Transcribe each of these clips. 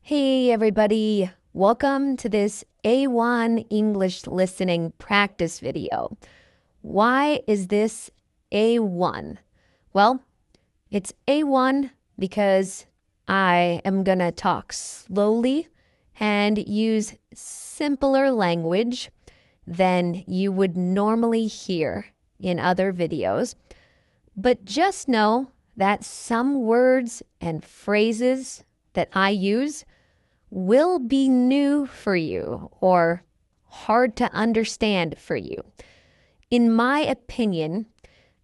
Hey everybody, welcome to this A1 English listening practice video. Why is this A1? Well, it's A1 because I am gonna talk slowly and use simpler language than you would normally hear in other videos. But just know that some words and phrases that I use will be new for you or hard to understand for you. In my opinion,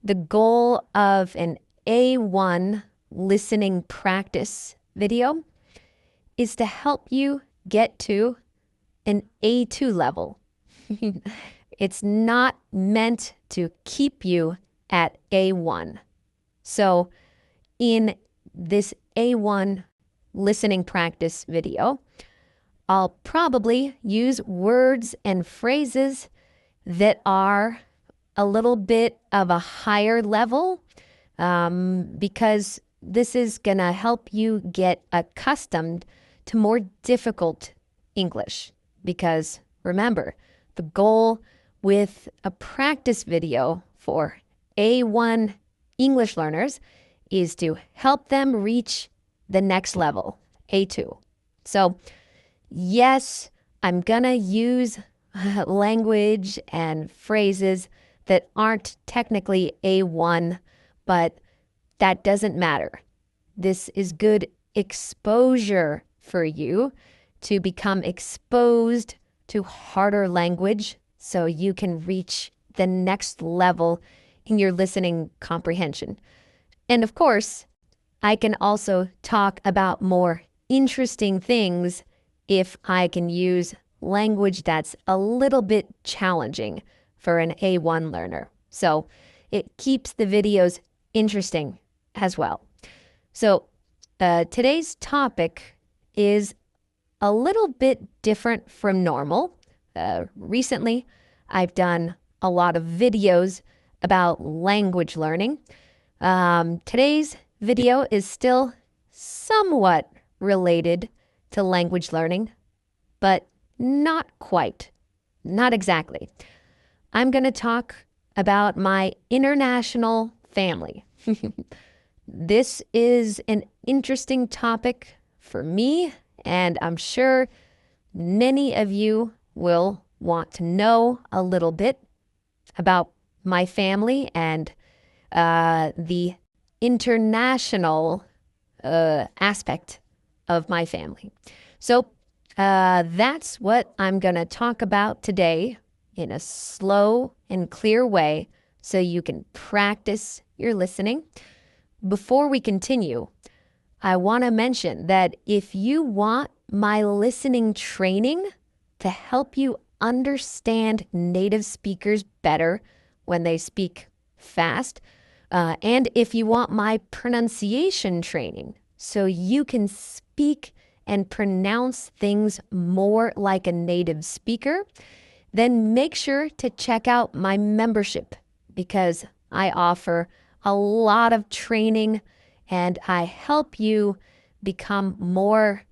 the goal of an A1 listening practice video is to help you get to an A2 level. It's not meant to keep you at A1. So in this A1 listening practice video, I'll probably use words and phrases that are a little bit of a higher level because this is going to help you get accustomed to more difficult English. Because remember, the goal with a practice video for A1 English learners is to help them reach the next level, A2. So yes, I'm gonna use language and phrases that aren't technically A1, but that doesn't matter. This is good exposure for you to become exposed to harder language so you can reach the next level in your listening comprehension. And of course, I can also talk about more interesting things if I can use language that's a little bit challenging for an A1 learner. So it keeps the videos interesting as well. So today's topic is a little bit different from normal. Recently, I've done a lot of videos about language learning. Today's video is still somewhat related to language learning, but not quite, not exactly. I'm going to talk about my international family. This is an interesting topic for me, and I'm sure many of you will want to know a little bit about my family and the international aspect of my family. So that's what I'm going to talk about today in a slow and clear way so you can practice your listening. Before we continue, I want to mention that if you want my listening training to help you understand native speakers better when they speak fast, and if you want my pronunciation training so you can speak and pronounce things more like a native speaker, then make sure to check out my membership because I offer a lot of training and I help you become more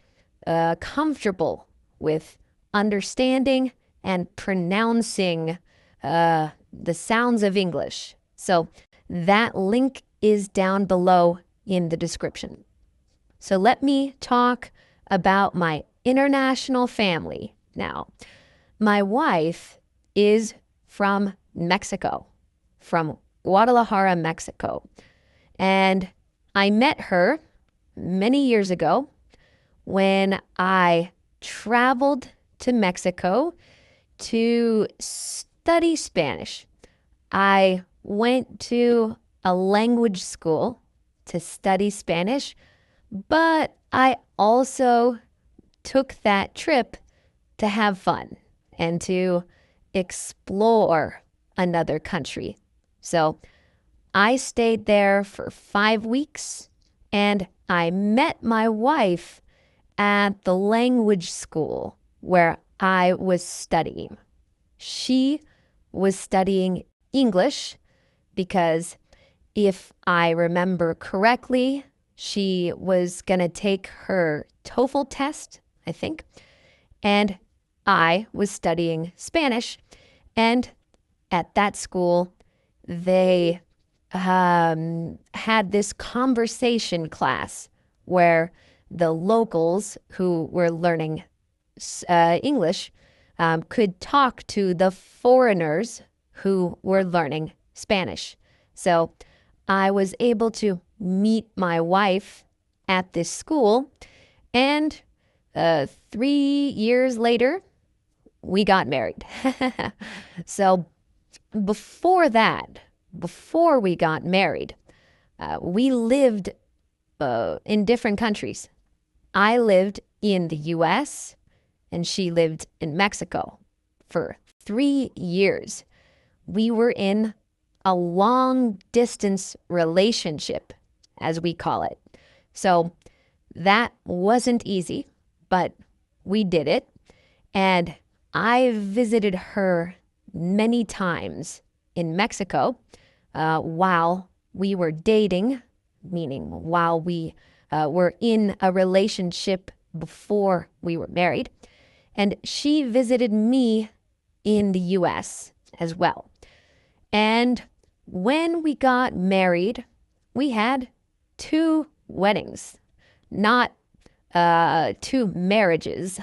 comfortable with understanding and pronouncing the sounds of English. So that link is down below in the description. So let me talk about my international family now. My wife is from Mexico, from Guadalajara, Mexico. And I met her many years ago when I traveled to Mexico to study Spanish. I went to a language school to study Spanish, but I also took that trip to have fun and to explore another country. So I stayed there for 5 weeks and I met my wife at the language school where I was studying. She was studying English because if I remember correctly, she was going to take her TOEFL test, I think, and I was studying Spanish. And at that school, they had this conversation class where the locals who were learning English could talk to the foreigners who were learning Spanish. So I was able to meet my wife at this school, and 3 years later, we got married. So before that, before we got married, we lived in different countries. I lived in the US and she lived in Mexico for 3 years. We were in a long distance relationship, as we call it. So that wasn't easy, but we did it. And I visited her many times in Mexico while we were dating, meaning while we were in a relationship before we were married. And she visited me in the US as well. And when we got married, we had 2 weddings, not 2 marriages.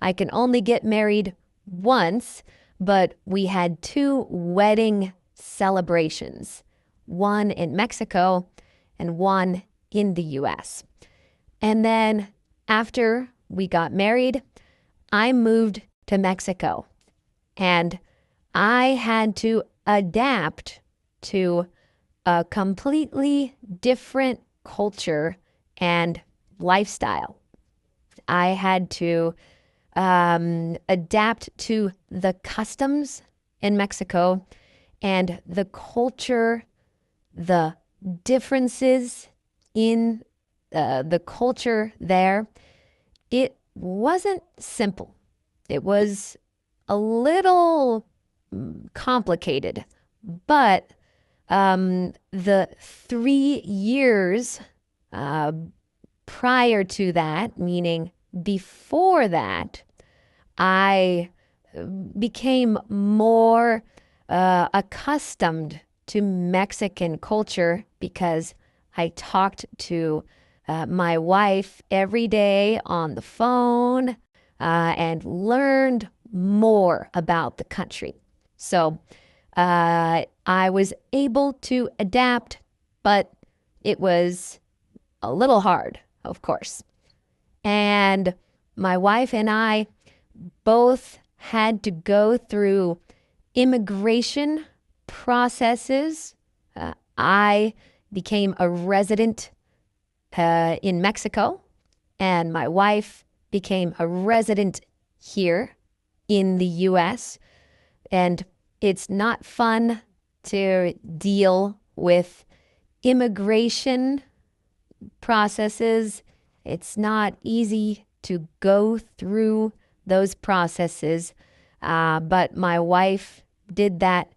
I can only get married once, but we had 2 wedding celebrations, one in Mexico and one in the US. And then after we got married, I moved to Mexico, and I had to adapt to a completely different culture and lifestyle. I had to adapt to the customs in Mexico and the culture, the differences in the culture there. It wasn't simple. It was a little complicated, but the 3 years prior to that, meaning before that, I became more accustomed to Mexican culture because I talked to my wife every day on the phone and learned more about the country. So I was able to adapt, but it was a little hard, of course. And my wife and I both had to go through immigration processes. I became a resident in Mexico, and my wife became a resident here in the US. And it's not fun to deal with immigration processes. It's not easy to go through those processes, but my wife did that.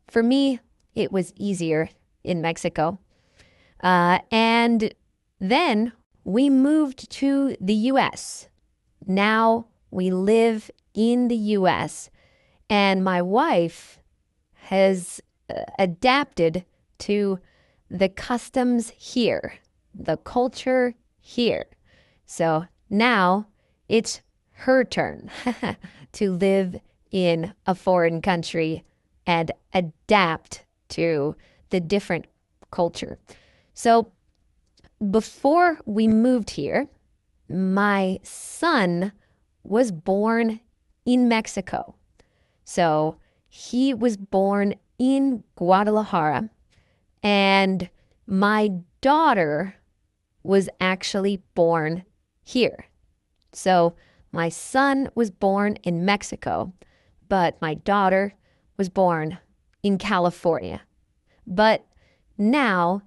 For me, it was easier in Mexico. And then we moved to the US. Now we live in the US, and my wife has adapted to the customs here, the culture here. So now it's her turn to live in a foreign country and adapt to the different culture. So before we moved here, my son was born in Mexico. So he was born in Guadalajara, and my daughter was actually born here. So my son was born in Mexico, but my daughter was born in California. But now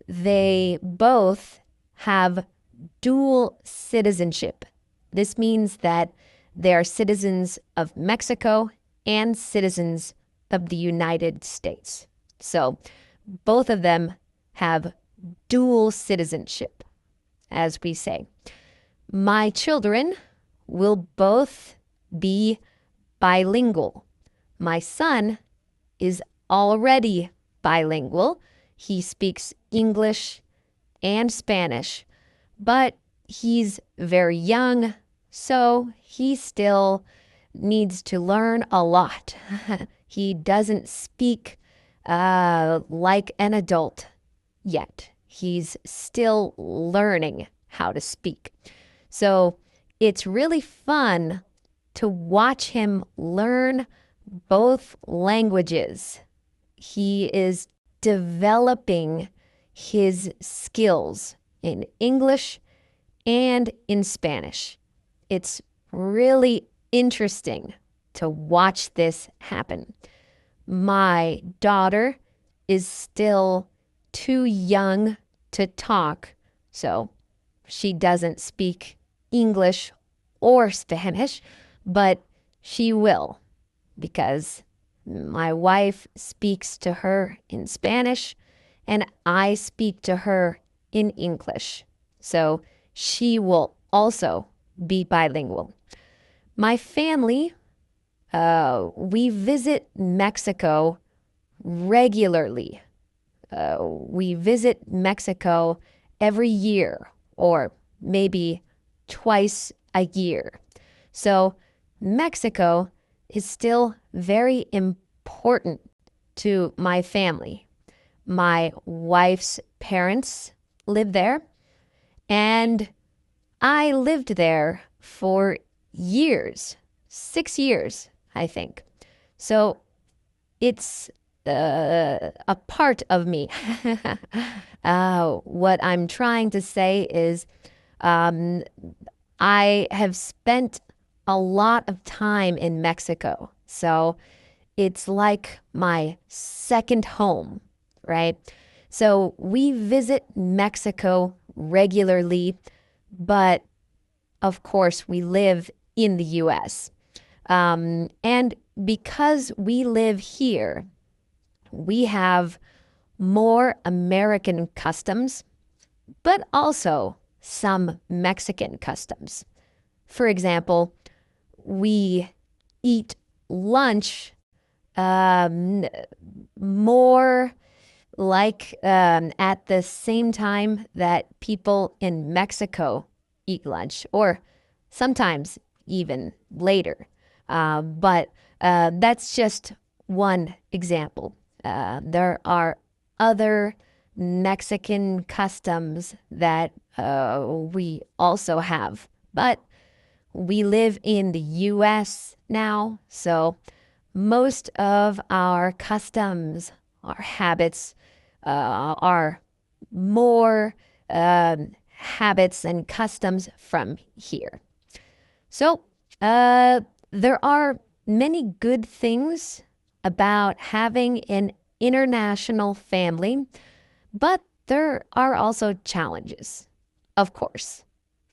they both have dual citizenship. This means that they are citizens of Mexico and citizens of the United States. So both of them have dual citizenship, as we say. My children will both be bilingual. My son is already bilingual. He speaks English and Spanish, but he's very young, so he still needs to learn a lot. He doesn't speak like an adult yet. He's still learning how to speak. So it's really fun to watch him learn both languages. He is developing his skills in English and in Spanish. It's really interesting to watch this happen. My daughter is still too young to talk, so she doesn't speak English or Spanish, but she will, because my wife speaks to her in Spanish and I speak to her in English. So she will also be bilingual. My family, we visit Mexico regularly. We visit Mexico every year, or maybe twice a year. So Mexico is still very important to my family. My wife's parents live there, and I lived there for years, 6 years, I think. So it's a part of me. What I'm trying to say is I have spent a lot of time in Mexico. So it's like my second home, right? So we visit Mexico regularly, but of course we live in the US. And because we live here, we have more American customs, but also some Mexican customs. For example, we eat lunch more like at the same time that people in Mexico eat lunch, or sometimes even later. But that's just one example. There are other Mexican customs that we also have, but we live in the US now, so most of our customs, our habits, are more habits and customs from here. So there are many good things about having an international family, but there are also challenges. Of course,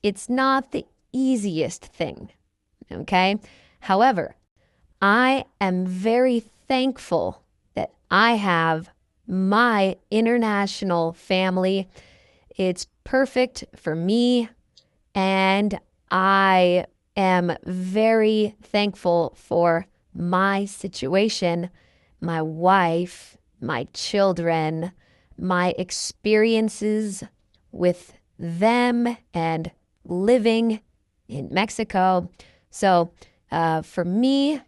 it's not the easiest thing, okay? However, I am very thankful that I have my international family. It's perfect for me, and I am very thankful for my situation, my wife, my children, my experiences with them and living in Mexico. So for me,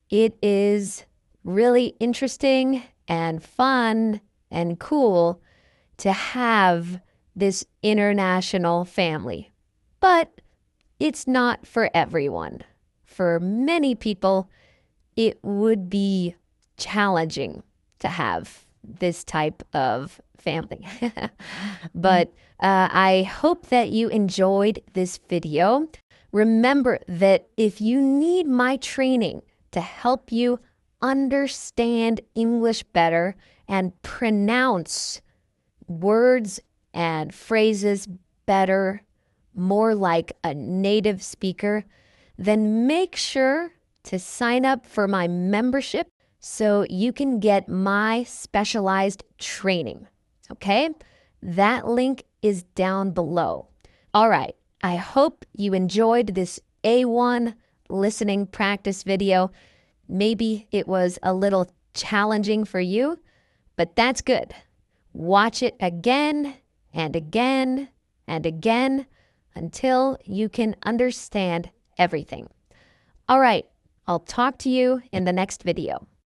it is really interesting and fun and cool to have this international family. But it's not for everyone. For many people, it would be challenging to have this type of family. But I hope that you enjoyed this video. Remember that if you need my training to help you understand English better and pronounce words and phrases better, more like a native speaker, then make sure to sign up for my membership so you can get my specialized training. Okay? That link is down below. All right, I hope you enjoyed this A1 listening practice video. Maybe it was a little challenging for you, but that's good. Watch it again and again and again until you can understand everything. All right, I'll talk to you in the next video.